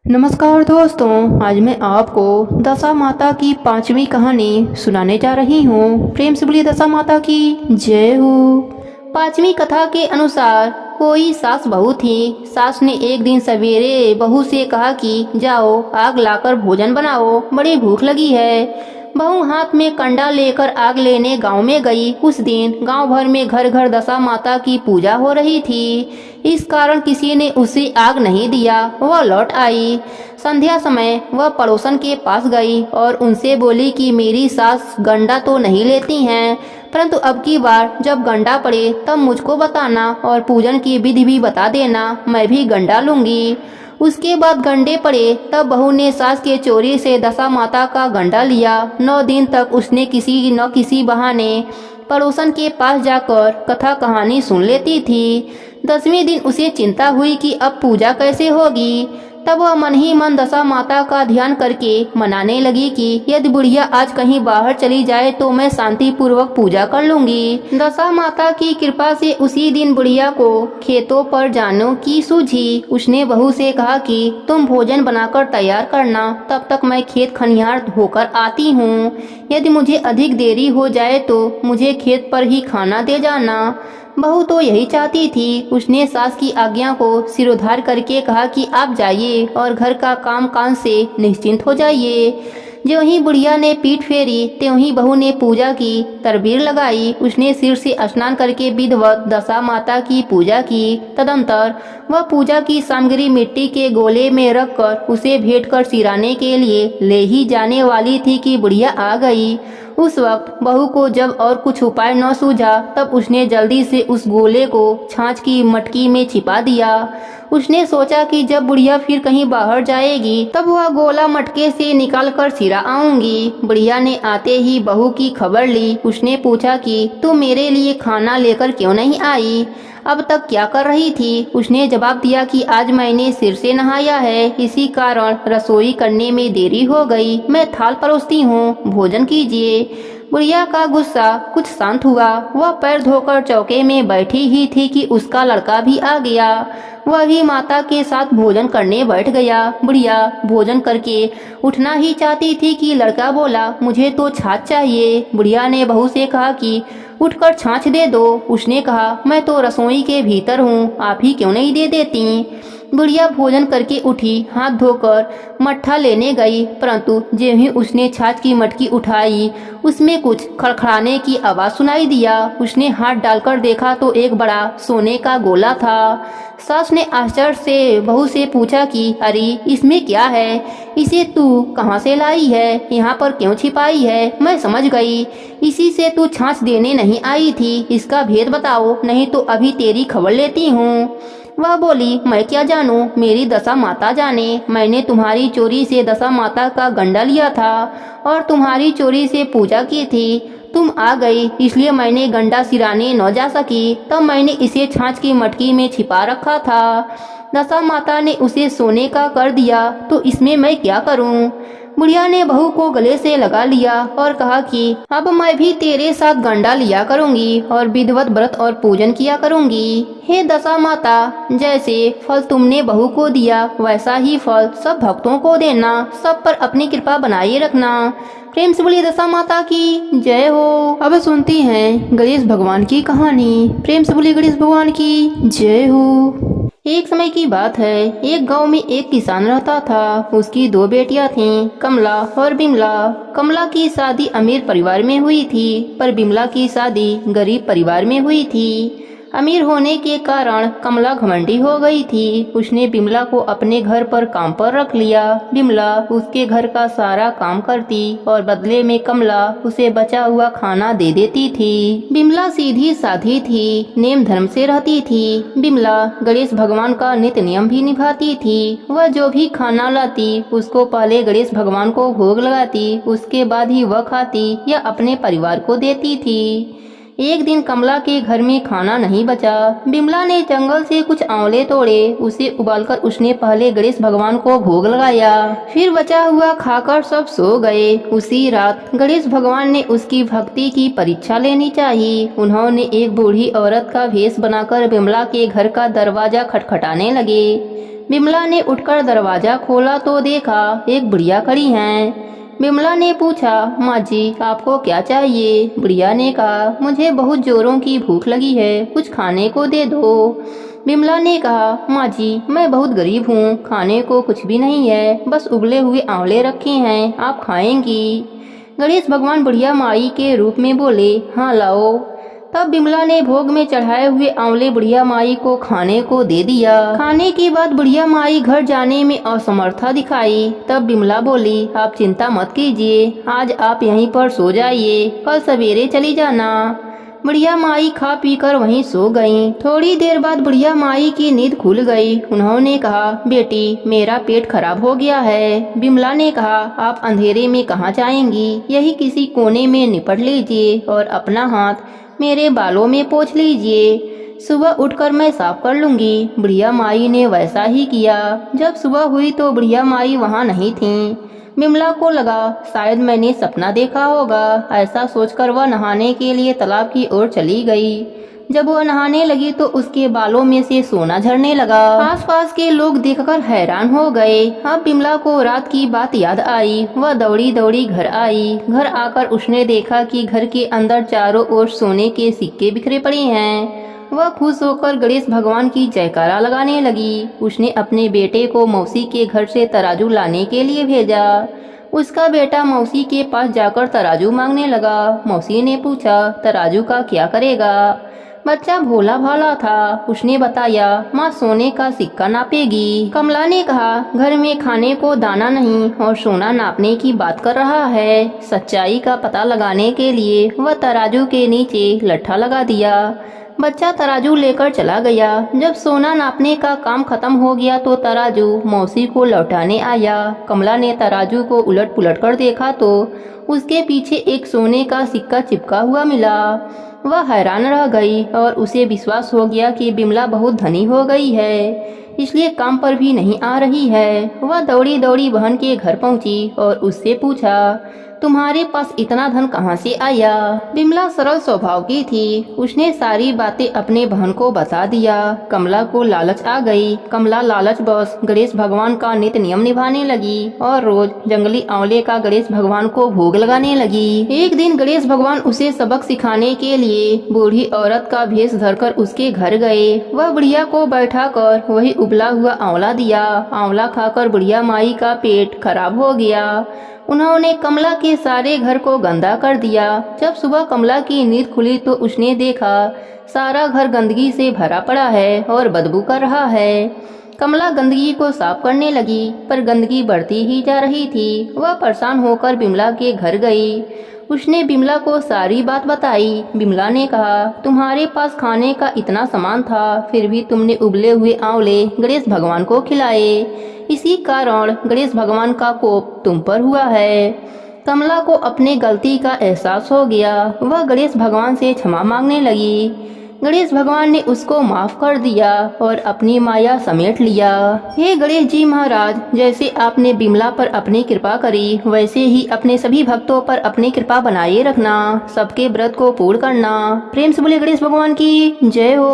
नमस्कार दोस्तों, आज मैं आपको दशा माता की पांचवी कहानी सुनाने जा रही हूँ। प्रेम से बोलिए दशा माता की जय हो। पांचवी कथा के अनुसार कोई सास बहू थी। सास ने एक दिन सवेरे बहू से कहा कि जाओ आग लाकर भोजन बनाओ, बड़ी भूख लगी है। बहू हाथ में कंडा लेकर आग लेने गांव में गई। उस दिन गांव भर में घर घर दशा माता की पूजा हो रही थी। इस कारण किसी ने उसे आग नहीं दिया। वह लौट आई। संध्या समय वह पड़ोसन के पास गई और उनसे बोली कि मेरी सास गंडा तो नहीं लेती हैं, परंतु अब की बार जब गंडा पड़े तब मुझको बताना और पूजन की विधि भी बता देना, मैं भी गंडा लूंगी। उसके बाद गंडे पड़े तब बहू ने सास के चोरी से दशा माता का गंडा लिया। 9 दिन तक उसने किसी न किसी बहाने पड़ोसन के पास जाकर कथा कहानी सुन लेती थी। 10वें दिन उसे चिंता हुई कि अब पूजा कैसे होगी। तब वह मन ही मन दशा माता का ध्यान करके मनाने लगी कि यदि बुढ़िया आज कहीं बाहर चली जाए तो मैं शांति पूर्वक पूजा कर लूंगी। दशा माता की कृपा से उसी दिन बुढ़िया को खेतों पर जाने की सूझी। उसने बहू से कहा कि तुम भोजन बनाकर तैयार करना, तब तक मैं खेत खलिहान होकर आती हूँ। यदि मुझे अधिक देरी हो जाए तो मुझे खेत पर ही खाना दे जाना। बहू तो यही चाहती थी। उसने सास की आज्ञा को सिरोधार करके कहा कि आप जाइए और घर का काम काज से निश्चिंत हो जाइए। ज्यों ही बुढ़िया ने पीठ फेरी त्यों ही बहू ने पूजा की तरबीर लगाई। उसने सिर से स्नान करके विधिवत दशा माता की पूजा की। तदंतर वह पूजा की सामग्री मिट्टी के गोले में रखकर उसे भेंट कर सिराने के लिए ले ही जाने वाली थी कि बुढ़िया आ गई। उस वक्त बहू को जब और कुछ उपाय न सूझा तब उसने जल्दी से उस गोले को छाछ की मटकी में छिपा दिया। उसने सोचा कि जब बुढ़िया फिर कहीं बाहर जाएगी तब वह गोला मटके से निकाल कर सिरा आऊंगी। बुढ़िया ने आते ही बहू की खबर ली। उसने पूछा कि तू मेरे लिए खाना लेकर क्यों नहीं आई, अब तक क्या कर रही थी। उसने जवाब दिया कि आज मैंने सिर से नहाया है, इसी कारण रसोई करने में देरी हो गई। मैं थाल परोसती हूँ, भोजन कीजिए। बुढ़िया का गुस्सा कुछ शांत हुआ। वह पैर धोकर चौके में बैठी ही थी कि उसका लड़का भी आ गया। वह भी माता के साथ भोजन करने बैठ गया। बुढ़िया भोजन करके उठना ही चाहती थी कि लड़का बोला, मुझे तो छाछ चाहिए। बुढ़िया ने बहू से कहा कि उठकर छाछ दे दो। उसने कहा, मैं तो रसोई के भीतर हूँ, आप ही क्यों नहीं दे देती। बुढ़िया भोजन करके उठी, हाथ धोकर मट्ठा लेने गई, परंतु ज्यों ही उसने छाछ की मटकी उठाई उसमें कुछ खड़खड़ाने की आवाज सुनाई दिया। उसने हाथ डालकर देखा तो एक बड़ा सोने का गोला था। सास ने आश्चर्य से बहू से पूछा कि अरे इसमें क्या है, इसे तू कहाँ से लाई है, यहाँ पर क्यों छिपाई है। मैं समझ गई, इसी से तू छाछ देने नहीं आई थी। इसका भेद बताओ, नहीं तो अभी तेरी खबर लेती हूँ। वह बोली, मैं क्या जानूं, मेरी दशा माता जाने। मैंने तुम्हारी चोरी से दशा माता का गंडा लिया था और तुम्हारी चोरी से पूजा की थी। तुम आ गई इसलिए मैंने गंडा सिराने न जा सकी। तब मैंने इसे छाछ की मटकी में छिपा रखा था। दशा माता ने उसे सोने का कर दिया तो इसमें मैं क्या करूं। बुढ़िया ने बहू को गले से लगा लिया और कहा कि अब मैं भी तेरे साथ गंडा लिया करूंगी और विधिवत व्रत और पूजन किया करूंगी। हे दशा माता, जैसे फल तुमने बहू को दिया वैसा ही फल सब भक्तों को देना। सब पर अपनी कृपा बनाए रखना। प्रेम से बोलिए दशा माता की जय हो। अब सुनती हैं गणेश भगवान की कहानी। प्रेम से बोलिए गणेश भगवान की जय हो। एक समय की बात है, एक गांव में एक किसान रहता था। उसकी 2 बेटियां थीं, कमला और बिमला। कमला की शादी अमीर परिवार में हुई थी, पर बिमला की शादी गरीब परिवार में हुई थी। अमीर होने के कारण कमला घमंडी हो गई थी। उसने बिमला को अपने घर पर काम पर रख लिया। बिमला उसके घर का सारा काम करती और बदले में कमला उसे बचा हुआ खाना दे देती थी। बिमला सीधी साधी थी, नेम धर्म से रहती थी। बिमला गणेश भगवान का नित्य नियम भी निभाती थी। वह जो भी खाना लाती उसको पहले गणेश भगवान को भोग लगाती, उसके बाद ही वह खाती या अपने परिवार को देती थी। एक दिन कमला के घर में खाना नहीं बचा। बिमला ने जंगल से कुछ आंवले तोड़े, उसे उबालकर उसने पहले गणेश भगवान को भोग लगाया। फिर बचा हुआ खाकर सब सो गए। उसी रात गणेश भगवान ने उसकी भक्ति की परीक्षा लेनी चाहिए। उन्होंने एक बूढ़ी औरत का भेष बनाकर बिमला के घर का दरवाजा खटखटाने लगे। बिमला ने उठकर दरवाजा खोला तो देखा एक बुढ़िया खड़ी हैं। बिमला ने पूछा, माँ जी आपको क्या चाहिए? बुढ़िया ने कहा, मुझे बहुत जोरों की भूख लगी है, कुछ खाने को दे दो। बिमला ने कहा, माँ जी मैं बहुत गरीब हूँ, खाने को कुछ भी नहीं है, बस उबले हुए आंवले रखे हैं, आप खाएंगी? गणेश भगवान बुढ़िया माई के रूप में बोले, हाँ लाओ। तब बिमला ने भोग में चढ़ाए हुए आंवले बुढ़िया माई को खाने को दे दिया। खाने के बाद बुढ़िया माई घर जाने में असमर्था दिखाई। तब बिमला बोली, आप चिंता मत कीजिए, आज आप यहीं पर सो जाइए, कल सवेरे चली जाना। बुढ़िया माई खा पी कर वहीं सो गईं। थोड़ी देर बाद बुढ़िया माई की नींद खुल गई। उन्होंने कहा, बेटी मेरा पेट खराब हो गया है। बिमला ने कहा, आप अंधेरे में कहाँ जाएंगी, यही किसी कोने में निपट लीजिए और अपना हाथ मेरे बालों में पोंछ लीजिए, सुबह उठकर मैं साफ कर लूंगी। बुढ़िया माई ने वैसा ही किया। जब सुबह हुई तो बुढ़िया माई वहाँ नहीं थीं। बिमला को लगा शायद मैंने सपना देखा होगा। ऐसा सोचकर वह नहाने के लिए तालाब की ओर चली गई। जब वह नहाने लगी तो उसके बालों में से सोना झरने लगा। आसपास के लोग देखकर हैरान हो गए। अब बिमला को रात की बात याद आई। वह दौड़ी दौड़ी घर आई। घर आकर उसने देखा कि घर के अंदर चारों ओर सोने के सिक्के बिखरे पड़े हैं। वह खुश होकर गणेश भगवान की जयकारा लगाने लगी। उसने अपने बेटे को मौसी के घर से तराजू लाने के लिए भेजा। उसका बेटा मौसी के पास जाकर तराजू मांगने लगा। मौसी ने पूछा, तराजू का क्या करेगा? बच्चा भोला भाला था। उसने बताया, माँ सोने का सिक्का नापेगी। कमला ने कहा, घर में खाने को दाना नहीं और सोना नापने की बात कर रहा है। सच्चाई का पता लगाने के लिए वह तराजू के नीचे लट्ठा लगा दिया। बच्चा तराजू लेकर चला गया। जब सोना नापने का काम खत्म हो गया तो तराजू मौसी को लौटाने आया। कमला ने तराजू को उलट पुलट कर देखा तो उसके पीछे एक सोने का सिक्का चिपका हुआ मिला। वह हैरान रह गई और उसे विश्वास हो गया कि बिमला बहुत धनी हो गई है, इसलिए काम पर भी नहीं आ रही है। वह दौड़ी दौड़ी बहन के घर पहुंची और उससे पूछा, तुम्हारे पास इतना धन कहाँ से आया? बिमला सरल स्वभाव की थी। उसने सारी बातें अपने बहन को बता दिया। कमला को लालच आ गई। कमला लालच बस गणेश भगवान का नित्य नियम निभाने लगी और रोज जंगली आंवले का गणेश भगवान को भोग लगाने लगी। एक दिन गणेश भगवान उसे सबक सिखाने के लिए बूढ़ी औरत का भेष धरकर उसके घर गए। वह बुढ़िया को बैठाकर वही उबला हुआ आंवला दिया। आंवला खाकर बुढ़िया माई का पेट खराब हो गया। उन्होंने कमला के सारे घर को गंदा कर दिया। जब सुबह कमला की नींद खुली तो उसने देखा सारा घर गंदगी से भरा पड़ा है और बदबू कर रहा है। कमला गंदगी को साफ करने लगी पर गंदगी बढ़ती ही जा रही थी। वह परेशान होकर बिमला के घर गई। उसने बिमला को सारी बात बताई। बिमला ने कहा, तुम्हारे पास खाने का इतना सामान था, फिर भी तुमने उबले हुए आंवले गणेश भगवान को खिलाए। इसी कारण गणेश भगवान का कोप तुम पर हुआ है। कमला को अपने गलती का एहसास हो गया। वह गणेश भगवान से क्षमा मांगने लगी। गणेश भगवान ने उसको माफ कर दिया और अपनी माया समेट लिया। हे गणेश जी महाराज, जैसे आपने बिमला पर अपनी कृपा करी वैसे ही अपने सभी भक्तों पर अपनी कृपा बनाए रखना। सबके व्रत को पूर्ण करना। प्रेम से बोले गणेश भगवान की जय हो।